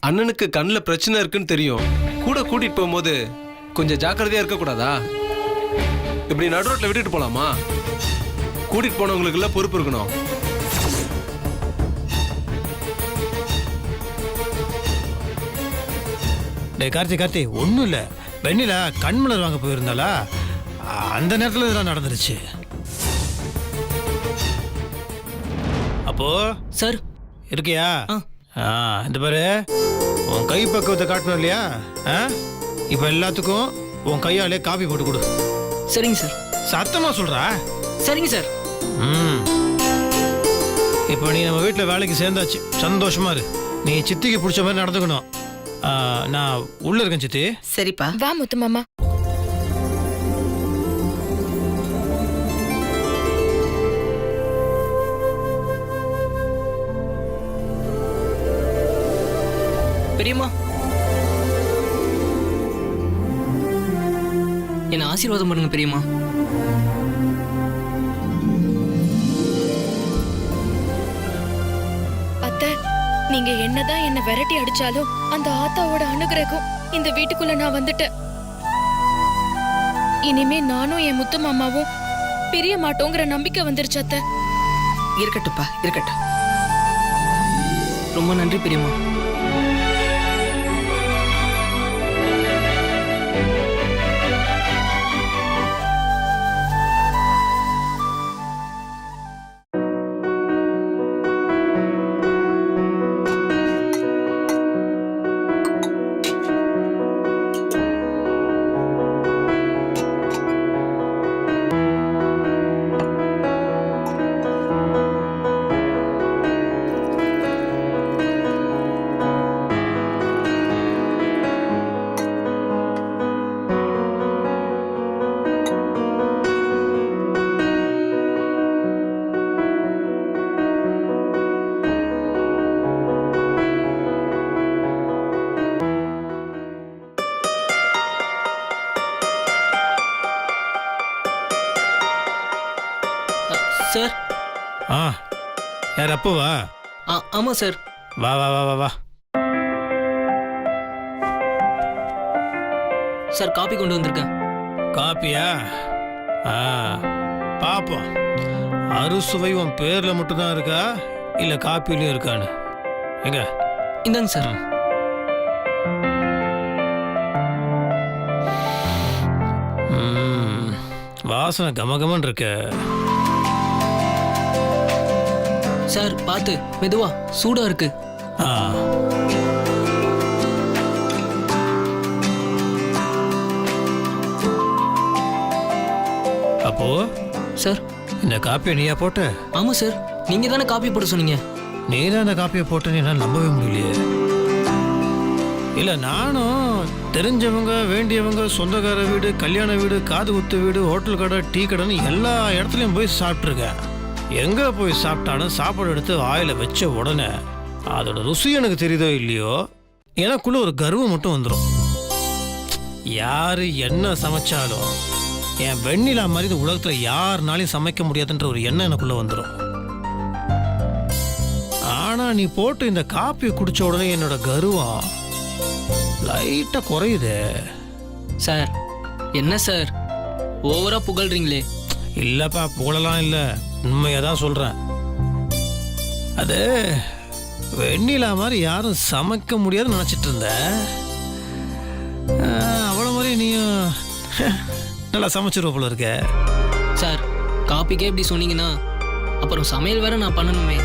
அண்ணனுக்கு கண்ணில் பிரச்சனை இருக்குன்னு தெரியும். கூட கூட்டிட்டு போகும்போது கொஞ்சம் ஜாக்கிரதையா இருக்கக்கூடாதா? இப்படி நடுரோட்டில் விட்டுட்டு போலாமா? கூட்டிட்டு போனவங்களுக்கு எல்லாம் பொறுப்பு இருக்கணும். டே கார்த்தி ஒன்றும் இல்லை. வெண்ணிலா கண்மலர் வாங்க போயிருந்தாளா, அந்த நேரத்தில் இதெல்லாம் நடந்துருச்சு. அப்போ சார் இருக்கியா? இந்த பாரு, உன் கை பக்குவத்தை காட்டணும் இல்லையா? இப்போ எல்லாத்துக்கும் உன் கையாலே காபி போட்டு கொடு. சரிங்க சார். சத்தமா சொல்றா. சரிங்க சார். இப்போ நீ நம்ம வீட்டில் வேலைக்கு சேர்ந்தாச்சு, சந்தோஷமா இரு. நீ சித்திக்கு பிடிச்ச மாதிரி நடந்துக்கணும். நான் உள்ள இருக்கேன் சித்தி. சரிப்பா. வா முத்து மாமா. பெரியம்மா, என்ன ஆசீர்வாதம் பண்ணுங்க பெரியம்மா. அத்தை, நீங்க என்னதான் என்ன விரட்டி அடிச்சாலும் அந்த ஆத்தாவோட அனுகிரகம் இந்த வீட்டுக்குள்ள நான் வந்துட்டேன். இனிமே நானும் என் முத்து மாமாவும் பிரிய மாட்டோங்கிற நம்பிக்கை வந்துருச்சு அத்தை. இருக்கட்டும்ப்பா, இருக்கட்டும். ரொம்ப நன்றி பெரியம்மா. சார். யார் அப்போவா? ஆமா சார். வா வா வா வா வா. சார் காப்பி கொண்டு வந்திருக்கேன். காப்பியா? பாப்போம், அறுசுவை உன் பேர்ல மட்டும்தான் இருக்கா இல்ல காப்பிலையும் இருக்கான்னு. எங்க? இந்தாங்க சார். வாசனை கமகமன் இருக்கு சார். பார்த்து மெதுவா, சூடா இருக்கு. அப்போ சார், இந்த காப்பியை நீயா போட்ட? ஆமா சார், நீங்க தானே காப்பி போட சொன்னீங்க. நீ தான் இந்த காப்பியை போட்டேன்னு என்னால் நம்பவே முடியலையே. இல்லை, நானும் தெரிஞ்சவங்க, வேண்டியவங்க, சொந்தக்கார வீடு, கல்யாண வீடு, காது குத்து வீடு, ஹோட்டல் கடை, டீ கடைன்னு எல்லா இடத்துலையும் போய் சாப்பிட்ருக்கேன். எங்கே போய் சாப்பிட்டாலும் சாப்பாடு எடுத்து வாயில் வச்ச உடனே அதோட ருசி எனக்கு தெரியுதோ இல்லையோ, எனக்குள்ள ஒரு கர்வம் மட்டும் வந்துடும். யார் என்ன சமைச்சாலும் என் வெண்ணிலா மாதிரி இந்த உலகத்தில் யாருனாலையும் சமைக்க முடியாதுன்ற ஒரு எண்ணம் எனக்குள்ளே வந்துடும். ஆனால் நீ போட்டு இந்த காப்பியை குடிச்ச உடனே என்னோட கர்வம் லைட்டாக குறையுது. சார் என்ன சார் ஓவரா புகழ்றீங்களே? இல்லைப்பா, புகழலாம் இல்லை, உண்மையாக தான் சொல்கிறேன். அது வெண்ணிலா மாதிரி யாரும் சமைக்க முடியாதுன்னு நினச்சிட்டு இருந்த. அவ்வளோ மாதிரி நீயும் நல்லா சமைச்சிருவ போல இருக்க. சார் காப்பிக்கே இப்படி சொன்னீங்கன்னா அப்புறம் சமையல் வேற நான் பண்ணணுமே.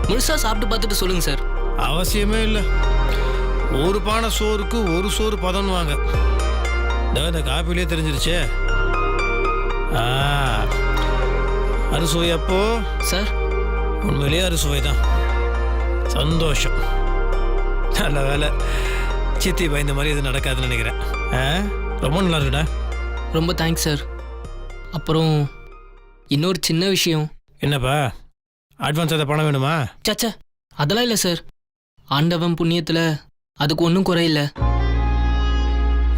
முழுசா சாப்பிட்டு பார்த்துட்டு சொல்லுங்க சார். அவசியமே இல்லை. ஒரு பானை சோறுக்கு ஒரு சோறு பதம்னுவாங்க. இந்த காப்பிலே தெரிஞ்சிருச்சே. அறுசுவை அப்போ சார்? உண்மையிலேயே அறுசுவை தான். சந்தோஷம். நல்ல வேலை, சித்தி பயந்த மாதிரி எதுவும் நடக்காதுன்னு நினைக்கிறேன். ரொம்ப நல்லா இருக்குடா. ரொம்ப தேங்க்ஸ் சார். அப்புறம் இன்னொரு சின்ன விஷயம். என்னப்பா, அட்வான்ஸ் அதை பணம் வேணுமா? சச்சா, அதெல்லாம் இல்லை சார். ஆண்டவன் புண்ணியத்தில் அதுக்கு ஒன்றும் குறையில்லை.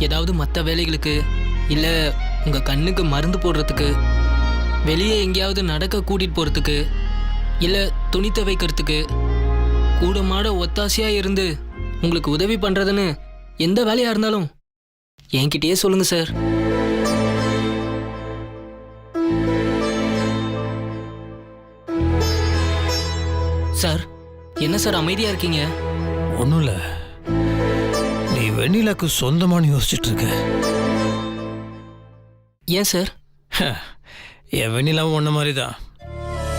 ஏதாவது மற்ற வேலைகளுக்கு இல்லை உங்கள் கண்ணுக்கு மருந்து போடுறதுக்கு, வெளியே எங்கேயாவது நடக்க கூட்டிகிட்டு போகிறதுக்கு, இல்லை துணி துவைக்கிறதுக்கு, கூட மாட ஒத்தாசையா இருந்து உங்களுக்கு உதவி பண்றதுன்னு எந்த வேலையா இருந்தாலும் என்கிட்டயே சொல்லுங்க சார். சார், என்ன சார் அமைதியா இருக்கீங்க? ஒன்றும் இல்லை, நீ வெண்ணிலாக்கு சொந்தமானு யோசிச்சுட்டு இருக்க. ஏன் சார்? என் வெண்ணிலாவும் ஒன்ன மாதிரி தான்.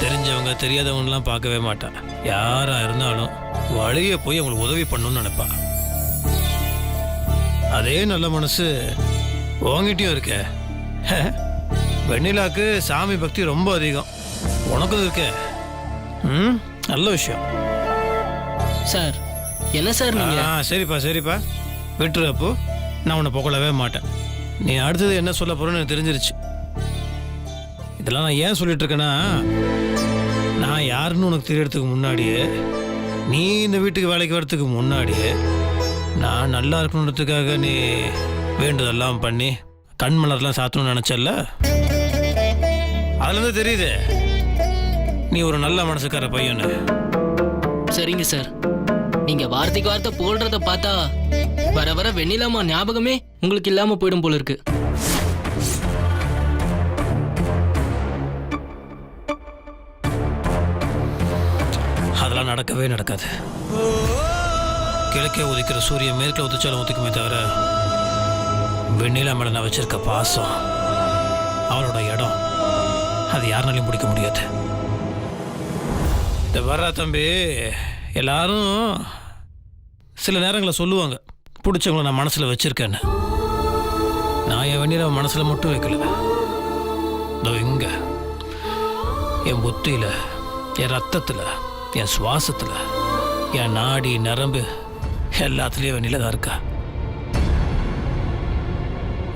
தெரிஞ்சவங்க தெரியாதவங்கலாம் பார்க்கவே மாட்டான். யாரா இருந்தாலும் வழிய போய் அவங்களுக்கு உதவி பண்ணணும்னு நினைப்பா. அதே நல்ல மனசு உங்ககிட்டயும் இருக்க. வெண்ணிலாக்கு சாமி பக்தி ரொம்ப அதிகம், உனக்கும் இருக்க. நல்ல விஷயம் சார். என்ன சார் நீங்க? சரிப்பா சரிப்பா, விட்டுரு. அப்போ நான் உன்னை புகழவே மாட்டேன். நீ அடுத்தது என்ன சொல்ல போறேன்னு எனக்கு தெரிஞ்சிருச்சு. இதெல்லாம் நான் ஏன் சொல்லிட்டு இருக்கேன்னா, நான் யாருன்னு உனக்கு தெரியறதுக்கு முன்னாடியே, நீ இந்த வீட்டுக்கு வேலைக்கு வர்றதுக்கு முன்னாடியே, நான் நல்லா இருக்கணுன்றதுக்காக நீ வேண்டுதெல்லாம் பண்ணி கண் மலர்லாம் சாத்தணும்னு நினைச்சல. அதுலேருந்து தெரியுது நீ ஒரு நல்ல மனசுக்கார பையனு. சரிங்க சார், நீங்க வார்த்தைக்கு வார்த்தை போடுறத பார்த்தா வர வர வெண்ணிலாமா ஞாபகமே உங்களுக்கு இல்லாம போயிடும் போல இருக்கு. அதெல்லாம் நடக்கவே நடக்காது. கிழக்கே உதிக்கிற சூரியன் மேற்கில் உதிச்சாலும் உதிக்குமே தவிர, வெண்ணிலா மேல நான் வச்சிருக்க பாசம், அவளோட இடம், அது யாருனாலையும் பிடிக்க முடியாது. இந்த வர்றா தம்பி, எல்லாரும் சில நேரங்களில் சொல்லுவாங்க பிடிச்சவங்கள நான் மனசில் வச்சிருக்கேன்னு. நான் என் வெண்ணிலாவை மனசில் மட்டும் வைக்கல. இதோ இங்க என் புத்தியில், என் ரத்தத்தில், என் சுவாசத்தில், என் நாடி நரம்பு எல்லாத்துலேயும் வெண்ணிலா தான் இருக்கா.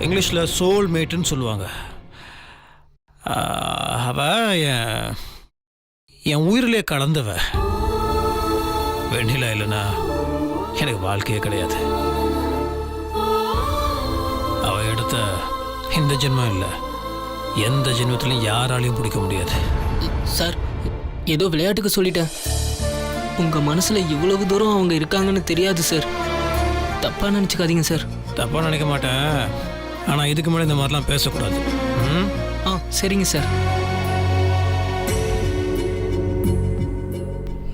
இங்கிலீஷில் சோல்மேட்டுன்னு சொல்லுவாங்க. அவ என் உயிரிலே கலந்தவ. வெண்ணிலா இல்லைன்னா எனக்கு வாழ்க்கையே கிடையாது. அவ எடுத்த இந்த ஜென்மம் இல்லை, எந்த ஜென்மத்திலையும் யாராலையும் பிடிக்க முடியாது. சார், ஏதோ விளையாட்டுக்கு சொல்லிட்டேன். உங்க மனசுல இவ்வளவு தூரம் அவங்க இருக்காங்கன்னு தெரியாது சார். தப்பா நினைச்சுக்காதீங்க சார். தப்பா நினைக்க மாட்டேன், ஆனா இதுக்கு மேலே இந்த மாதிரிலாம் பேசக்கூடாது. சரிங்க சார்.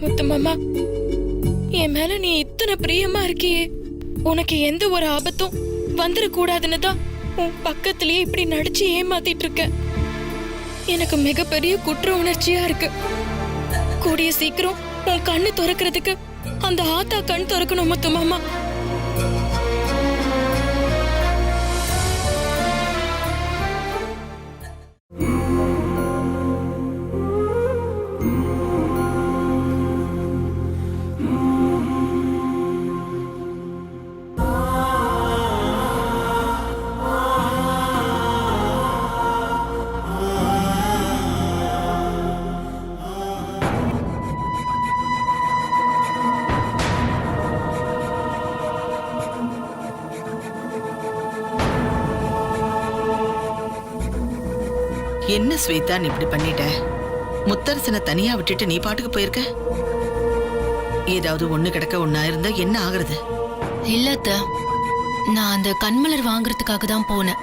முத்து மாமா, என் மேல நீ இத்தனை பிரியமா இருக்கியே, உனக்கு எந்த ஒரு ஆபத்தும் வந்துடக்கூடாதுன்னு தான் உன் பக்கத்திலேயே இப்படி நடிச்சு ஏமாத்திட்டு இருக்க. எனக்கு மிகப்பெரிய குற்ற உணர்ச்சியா இருக்கு. கூடிய சீக்கிரம் உன் கண்ணு திறக்கிறதுக்கு அந்த ஆத்தா கண் திறக்கணும் முத்து மாமா. என்ன ஸ்வேதா நீ இப்படி பண்ணிட்ட? முத்தரசனை தனியா விட்டுட்டு நீ பாட்டுக்கு போயிருக்க. ஏதாவது ஒண்ணு கிடக்க ஒண்ணா இருந்தா என்ன ஆகுறது? இல்லத்த, நான் அந்த கண்மலர் வாங்குறதுக்காக தான் போனேன்.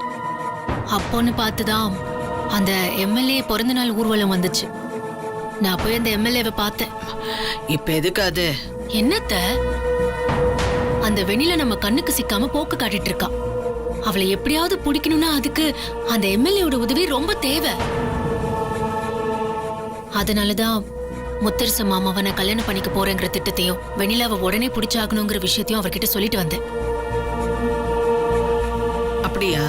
அப்போன்னு பார்த்துதான் அந்த எம்எல்ஏ பிறந்த நாள் ஊர்வலம் வந்துச்சு. நான் போய் அந்த எம்எல்ஏவை பார்த்தேன். இப்ப எதுக்கு அது? என்னத்த, அந்த வெண்ணில நம்ம கண்ணுக்கு சிக்காம போக்கு காட்டிட்டு இருக்கா. அவளை எப்படியாவது பிடிக்கணும்னா அதுக்கு அந்த எம்எல்ஏவோட உதவி ரொம்ப தேவை. அதனாலதான் முத்தரச மாமாவை நான் கல்யாணம் பண்ணிக்க போறேங்கிற திட்டத்தையும் வெண்ணிலாவை உடனே பிடிச்சாகணுங்கிற விஷயத்தையும் அவர்கிட்ட சொல்லிட்டு வந்தேன். அப்படியா?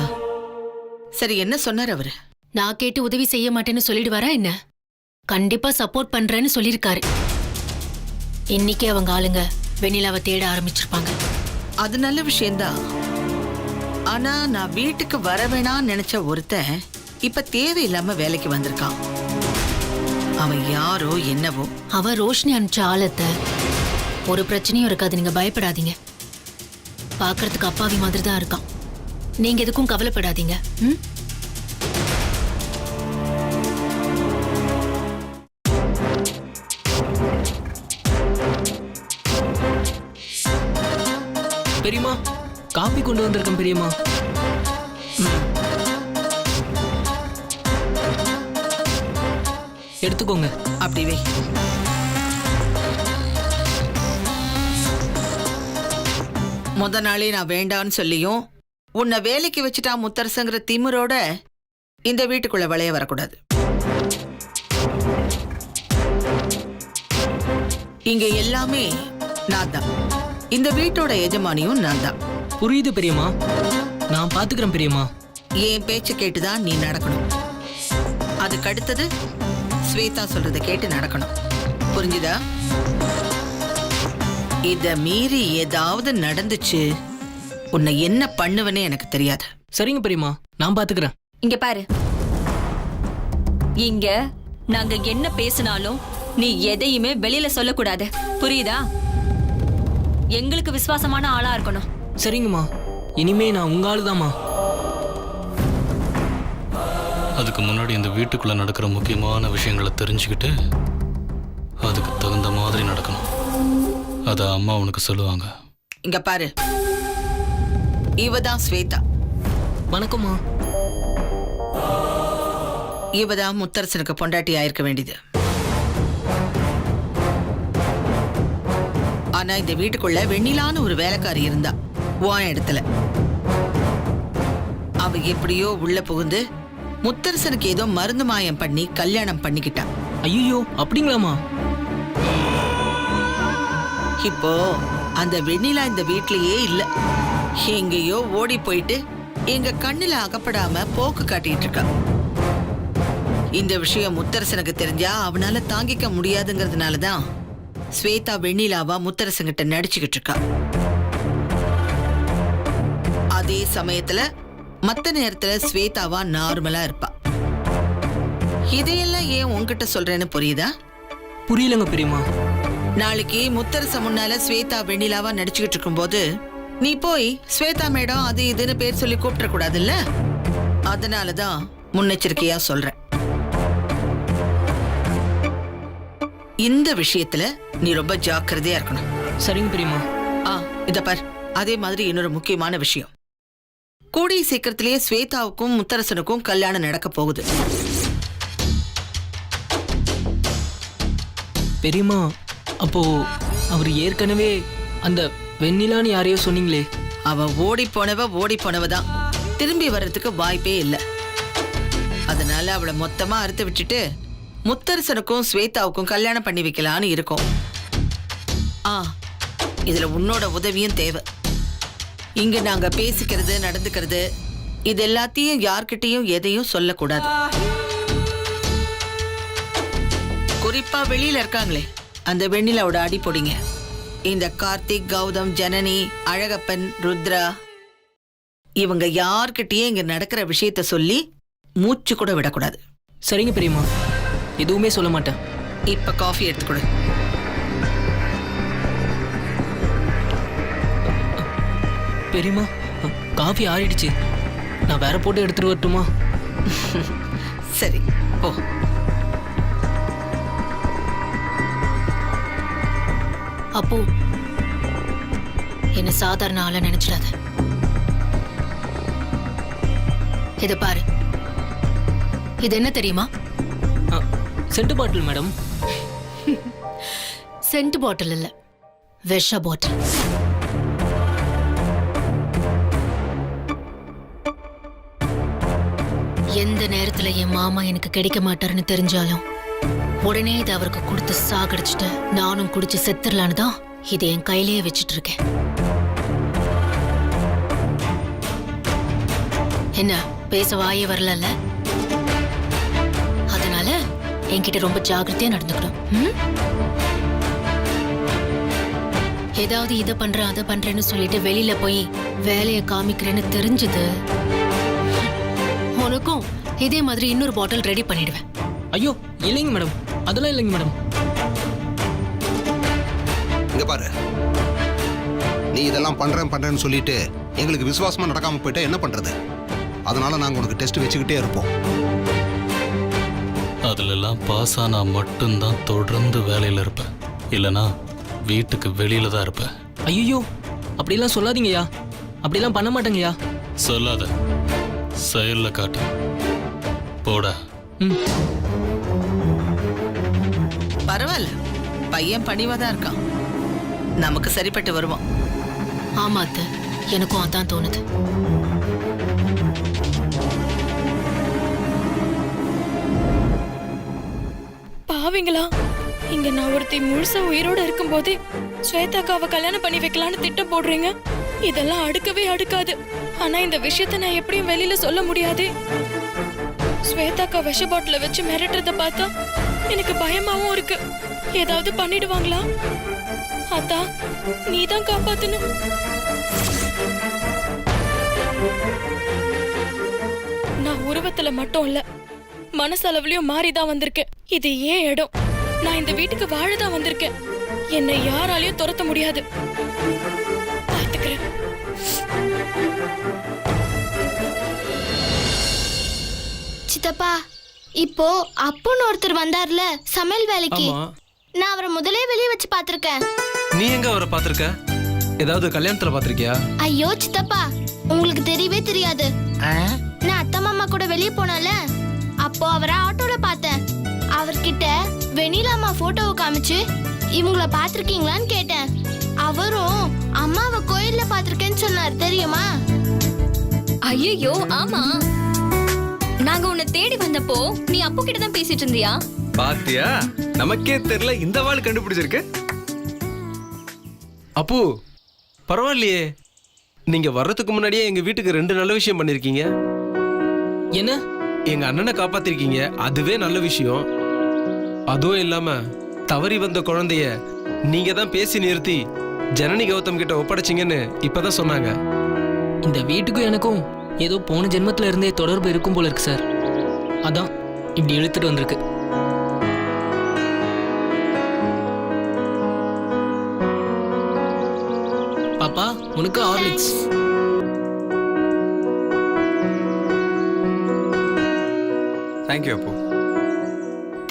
சரி, என்ன சொன்னார் அவரு? நான் கேட்டு உதவி செய்ய மாட்டேன்னு சொல்லிடுவாரா என்ன? கண்டிப்பா சப்போர்ட் பண்றேன்னு சொல்லிருக்காரு. இன்னைக்கே அவங்க ஆளுங்க வெண்ணிலாவை தேட ஆரம்பிச்சிருப்பாங்க. அது நல்ல விஷயம்தான். ஆனா நான் வீட்டுக்கு வர வேணாம்னு நினைச்ச ஒருத்தன் இப்ப தேவையில்லாம வேலைக்கு வந்திருக்கான். அவன் யாரோ என்னவோ. அவ ரோஷினி அனுப்பிச்ச ஆளத்த. ஒரு பிரச்சனையும் இருக்காது, நீங்க பயப்படாதீங்க. பாக்குறதுக்கு அப்பாவி மாதிரி தான் இருக்கான். நீங்க எதுக்கும் கவலைப்படாதீங்க. பெரியம்மா காபி கொண்டு வந்திருக்கேன் பெரியம்மா. எடுத்துக்கோங்க. அப்படி வை. முத நாளே நான் வேண்டான்னு சொல்லியும் உன்னை வேலைக்கு வச்சுட்டா முத்தரசங்கிற திமிரோட இந்த வீட்டுக்குள்ள விளைய வரக்கூடாது. இங்க எல்லாமே நான் தான். இந்த வீட்டோட எஜமானியும் நான் தான். புரியுது பெரியம்மா, நான் பாத்துக்கிறேன் பெரியம்மா. என் பேச்ச கேட்டுதான் நீ நடக்கணும். அதுக்கு அடுத்தது ஸ்வேதா சொல்றதை கேட்டு நடக்கணும். புரிஞ்சுதா? இத மீறி ஏதாவது நடந்துச்சு, உன்னை என்ன பண்ணுவனே எனக்கு தெரியாது. சரிங்க பெரியம்மா, நான் பாத்துக்கிறேன். இங்க பாரு, இங்க நாங்க என்ன பேசினாலும் நீ எதையுமே வெளியில சொல்லக்கூடாது, புரியுதா? எங்களுக்கு விசுவாசமான ஆளா இருக்கணும். சரிங்கம்மா, இனிமே நான் உங்க ஆளுதாம்மா. அதுக்கு முன்னாடி இந்த வீட்டுக்குள்ள நடக்கிற முக்கியமான விஷயங்களை தெரிஞ்சுக்கிட்டு அதுக்கு தகுந்த மாதிரி நடக்கணும். அத அம்மா உனக்கு சொல்லுவாங்க. இங்க பாரு, இவதான் ஸ்வேதா. வணக்கம்மா. இவதான் முத்தரசனுக்கு பொண்டாட்டி ஆயிருக்க வேண்டியது. ஆனா இந்த வீட்டுக்குள்ள வெண்ணிலான்னு ஒரு வேலைக்காரி இருந்தா உன் இடத்துல. அவ எப்படியோ உள்ள புகுந்து முத்தரசனுக்கு ஏதோ மருந்து மாயம் பண்ணி கல்யாணம் பண்ணிக்கிட்டான். ஐயோ, அப்படிங்களாமா? இப்போ அந்த வெண்ணிலா இந்த வீட்லயே இல்ல, எங்கேயோ ஓடி போயிட்டு எங்க கண்ணுல அகப்படாம போக்கு காட்டிட்டு இருக்கா. இந்த விஷயம் முத்தரசனுக்கு தெரிஞ்சா அவனால தாங்கிக்க முடியாதுங்கிறதுனாலதான் ஸ்வேதா வெண்ணிலாவா முத்தரசன்கிட்ட நடிச்சுக்கிட்டு இருக்கா. அதே சமயத்துல மத்த நேரத்துல ஸ்வேதாவா நார்மலா இருப்பா. இதையெல்லாம் ஏன் உன்கிட்ட சொல்றேன்னு புரியுதா? புரியலங்க பெரியம்மா. நாளைக்கு முத்தரச முன்னால ஸ்வேதா வெண்ணிலாவா நடிச்சுக்கிட்டு இருக்கும்போது நீ போய் ஸ்வேதா மேடம் அது இதுன்னு பேர் சொல்லி கூப்பிட கூடாதுல்ல. அதனாலதான் முன்னெச்சரிக்கையா சொல்றேன். இந்த விஷயத்துல நீ ரொம்ப ஜாக்கிரதையா இருக்கணும். சரிங்க பெரியம்மா. இத பார், அதே மாதிரி இன்னொரு முக்கியமான விஷயம். கூடிய சீக்கிரத்திலேயே ஸ்வேதாவுக்கும் முத்தரசனுக்கும் கல்யாணம் நடக்க போகுது. பெரியம்மா, அப்போ அவர் ஏற்கனவே அந்த வெண்ணிலான்னு யாரையோ சொன்னீங்களே, அவ ஓடி போனவதான். திரும்பி வர்றதுக்கு வாய்ப்பே இல்லை. அதனால அவளை மொத்தமா அறுத்து விட்டுட்டு முத்தரசனுக்கும் ஸ்வேதாவுக்கும் கல்யாணம் பண்ணி வைக்கலான்னு இருக்கோம். இதுல உன்னோட உதவியும் தேவை. இங்க நாங்க பேசிக்கிறது நடந்துக்கிறது இது எல்லாத்தையும் யார்கிட்டையும் எதையும் சொல்லக்கூடாது. குறிப்பா வெளியில இருக்காங்களே அந்த வெண்ணிலாவோட அடி பொடிங்க, இந்த கார்த்திக், கௌதம், ஜனனி, அழகப்பன், ருத்ரா, இவங்க யார்கிட்டயும் இங்க நடக்கிற விஷயத்த சொல்லி மூச்சு கூட விடக்கூடாது. சரிங்க பெரியம்மா, எதுவுமே சொல்ல மாட்டேன். இப்ப காஃபி எடுத்துக்கொடு. பெரியம்மா, காஃபி ஆறிடுச்சு, நான் வேற போட்டு எடுத்துட்டு வரட்டுமா? சரி போ. அப்போ என்ன சாதாரண ஆள நினைச்சிடாத. இத பாரு, இது என்ன தெரியுமா? சென்ட் பாட்டில் மேடம். சென்ட் பாட்டில் இல்ல, விஷ பாட்டில். எந்த நேரத்துல என் மாமா எனக்கு கிடைக்க மாட்டாருன்னு தெரிஞ்சாலும் உடனே இதை அவருக்கு கொடுத்து சாகடிச்சுட்டு நானும் குடிச்சு செத்துடலான்னு தான் இதை என் கையிலேயே வச்சிட்டு இருக்கேன். என்ன பேச வாயே வரல? அதனால என்கிட்ட ரொம்ப ஜாக்கிரதையா நடந்துக்கணும். ஏதாவது இதை பண்றேன் அதை பண்றேன்னு சொல்லிட்டு வெளியில போய் வேலையை காமிக்கிறேன்னு தெரிஞ்சது, உனக்கும் இதே மாதிரி இன்னொரு பாட்டில் ரெடி பண்ணிடுவேன். ஐயோ இல்லைங்க மேடம், அதெல்லாம் இல்லைங்க மேடம். இங்க பாரு, நீ இதெல்லாம் பண்றேன்னு சொல்லிட்டு எங்களுக்கு விசுவாசமா நடக்காம போயிட்டா என்ன பண்றது? அதனால நாங்க உனக்கு டெஸ்ட் வச்சுக்கிட்டே இருப்போம். அதுல எல்லாம் பாஸ் ஆனா மட்டும்தான் தொடர்ந்து வேலையில இருப்பேன், இல்லனா வீட்டுக்கு வெளியில தான் இருப்பேன். ஐயோ, அப்படிலாம் சொல்லாதீங்கய்யா. அப்படிலாம் பண்ண மாட்டேங்கய்யா. சொல்லாத, செயல்ல காட்டு. போடா. ம். பரவாயில்ல, பையன் பணிவாதான் இருக்கான். நமக்கு சரிப்பட்டு வருவான். ஆமா அத்தை, எனக்கும் அதான் தோணுது. பாவீங்களா, இங்க நான் ஒருத்தி முழுசா உயிரோட இருக்கும்போதே ஸ்வேதாக்காவை கல்யாணம் பண்ணி வைக்கலான்னு திட்டம் போடுறீங்க. இதெல்லாம் அடுக்கவே அடுக்காது. ஆனா இந்த விஷயத்த நான் எப்படியும் வெளியில சொல்ல முடியாதே. ஸ்வேதாக்கா விஷ பாட்டில வச்சு மிரட்டுறத பார்த்தா எனக்கு பயமாவும் இருக்கு. ஏதாவது பண்ணிடுவாங்களா? அத்தா, நீதான் காப்பாத்தணும். நான் உருவத்துல மட்டும் இல்ல, மனசளவுலயும் மாறிதான் வந்திருக்கேன். இது ஏன் இடம். நான் இந்த வீட்டுக்கு வாழதான் வந்திருக்கேன். என்னை யாராலையும் துரத்த முடியாது. பார்த்துக்கிறேன். சித்தப்பா, இப்போ அப்புன்னு ஒருத்தர் வந்தார்ல சமையல் வேலைக்கு, ஆமா. நான் அவரை முதலே வெளியே வச்சு பார்த்திருக்கேன். நீ எங்க அவரை பாத்திருக்க? ஏதாவது கல்யாணத்துல பாத்திருக்கியா? ஐயோ சித்தப்பா, உங்களுக்கு தெரியவே தெரியாது. நான் அத்தை மாமா கூட வெளியே போனால, அப்போ அவரை ஆட்டோல பார்த்தேன். அவர்கிட்ட வெண்ணிலா அம்மா போட்டோவை காமிச்சு இவங்கள பாத்திருக்கீங்களான்னு கேட்டேன். அவரும் அம்மாவை கோயில்ல பாத்திருக்கேன்னு சொன்னார், தெரியுமா? ஐயோ ஆமா, நாங்க உன்னை தேடி வந்தப்போ நீ அப்போ கிட்ட தான் பேசிட்டு இருந்தியா? பாத்தியா, நமக்கே தெரியல இந்த வாள் கண்டுபிடிச்சிருக்கு. அப்பு, பரவாயில்லையே. நீங்க வர்றதுக்கு முன்னாடியே எங்க வீட்டுக்கு 2 நல்ல விஷயம் பண்ணிருக்கீங்க. என்ன? எங்க அண்ணனை காப்பாத்திருக்கீங்க, அதுவே நல்ல விஷயம். அதுவும் இல்லாம தவறி வந்த குழந்தைய நீங்க தான் பேசி நிறுத்தி ஜனனி கௌதம் கிட்ட ஒப்படைச்சிங்கன்னு இப்பதான் சொன்னாங்க. இந்த வீட்டுக்கும் எனக்கும் ஏதோ போன ஜென்மத்துல இருந்தே தொடர்பு இருக்கும் போல இருக்கு சார். அதான் இப்படி இழுத்துட்டு வந்திருக்கு. பாப்பா, உனக்கு ஹார்லிக்ஸ். தேங்க்யூ அப்பு.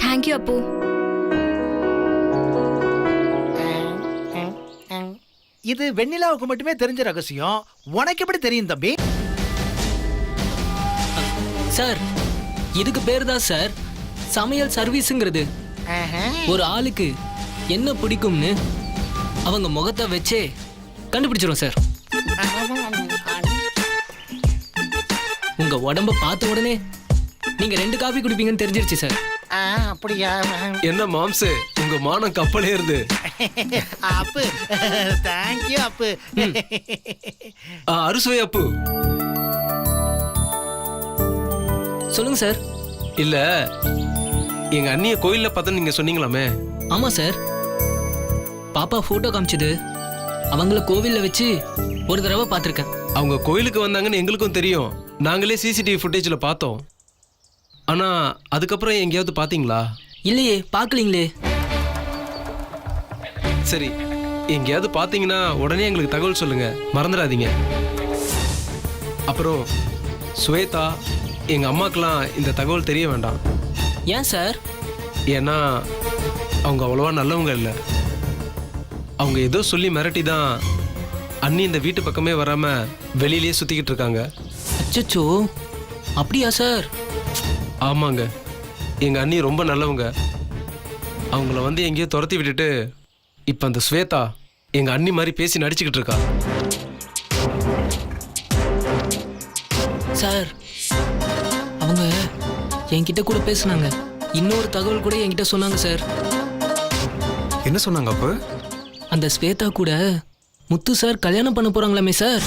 தேங்க்யூ அப்பு. இது வெண்ணிலாவுக்கு மட்டுமே தெரிஞ்ச ரகசியம். உனக்கு எப்படி தெரியும் தம்பி? சார், இதுக்கு பேர் தான் சார் சமையல் சர்வீஸுங்கிறது. ஒரு ஆளுக்கு என்ன பிடிக்கும்னு அவங்க முகத்தை வச்சே கண்டுபிடிச்சிரும் சார். உங்க உடம்ப பார்த்த உடனே நீங்க 2 காபி குடிப்பீங்கன்னு தெரிஞ்சிருச்சு சார். அப்படியா? என்ன மாம்சு, உங்க மானம் கப்பலே இருந்து. அப்பு, தேங்க்யூ அப்பு. அறுசுவை அப்பு. சொல்லுங்க சார். இல்ல, எங்க அண்ணிய கோயில்ல பார்த்தா நீங்க சொன்னீங்களாமே? ஆமா சார், பாப்பா போட்டோ காமிச்சது அவங்கள கோவில்ல வச்சு ஒரு தடவை பார்த்துருக்கேன். அவங்க கோயிலுக்கு வந்தாங்கன்னு எங்களுக்கும் தெரியும். நாங்களே சிசிடிவி ஃபுட்டேஜ்ல பார்த்தோம். ஆனா அதுக்கப்புறம் எங்கேயாவது பாத்தீங்களா? இல்லையே, பார்க்கலீங்களே. சரி, எங்கேயாவது பாத்தீங்கன்னா உடனே எங்களுக்கு தகவல் சொல்லுங்க, மறந்துடாதீங்க. அப்புறம் ஸ்வேதா, எங்க அம்மாக்கெல்லாம் இந்த தகவல் தெரிய வேண்டாம். ஏன் சார்? ஏன்னா அவங்க அவ்வளவா நல்லவங்க இல்லை. அவங்க ஏதோ சொல்லி மிரட்டி தான் அண்ணி இந்த வீட்டு பக்கமே வராம வெளியிலேயே சுத்திக்கிட்டு இருக்காங்க. அச்சச்சோ, அப்படியா சார்? ஆமாங்க, எங்க அண்ணி ரொம்ப நல்லவங்க. அவங்கள வந்து எங்கேயோ துரத்தி விட்டுட்டு இப்ப அந்த ஸ்வேதா எங்க அண்ணி மாதிரி பேசி நடிச்சுக்கிட்டு இருக்கா. சார், அவங்க என்கிட்ட கூட பேசுனாங்க. இன்னொரு தகவல் கூட என்கிட்ட சொன்னாங்க சார். என்ன சொன்னாங்க அப்ப? அந்த ஸ்வேதா கூட முத்து சார் கல்யாணம் பண்ண போறாங்களாமே சார்.